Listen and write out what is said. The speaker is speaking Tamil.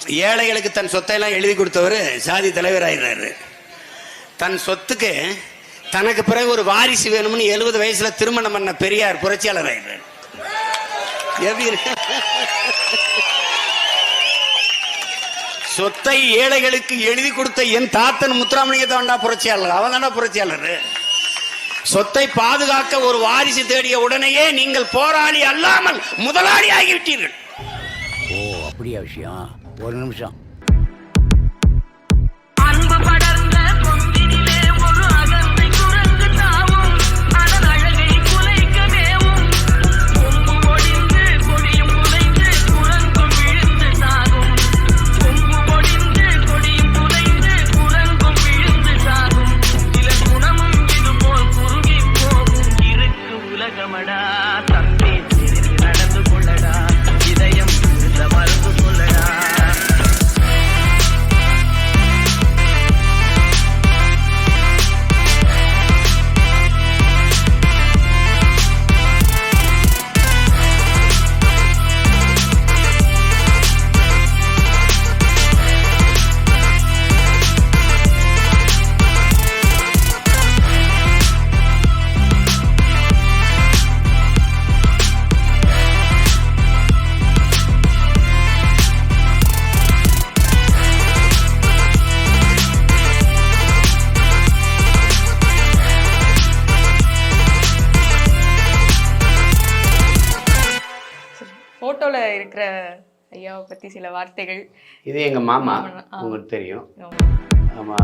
ஏழைகளுக்கு தன் சொத்தையெல்லாம் எழுதி கொடுத்தவர் சாதி தலைவர் ஆயிடுறாரு. தன் சொத்துக்கு தனக்கு பிறகு ஒரு வாரிசு வேணும்னு 70 வயசுல திருமணம் பண்ண பெரியார் புரட்சியாளர் ஆயிடுறாரு. சொத்தை ஏழைகளுக்கு எழுதி கொடுத்த என் தாத்தன் முத்துராமலிங்க தாண்டா புரட்சியாளர். அவன் தாண்டா புரட்சியாளர். சொத்தை பாதுகாக்க ஒரு வாரிசு தேடிய உடனேயே நீங்கள் போராளி அல்லாமல் முதலாளி ஆகிவிட்டீர்கள். ஓ அப்படியா விஷயம்? ஒரு நிமிஷம். போட்டோல இருக்கிற ஐயாவை பத்தி சில வார்த்தைகள். இது எங்க மாமா, உங்களுக்கு தெரியும். ஆமா.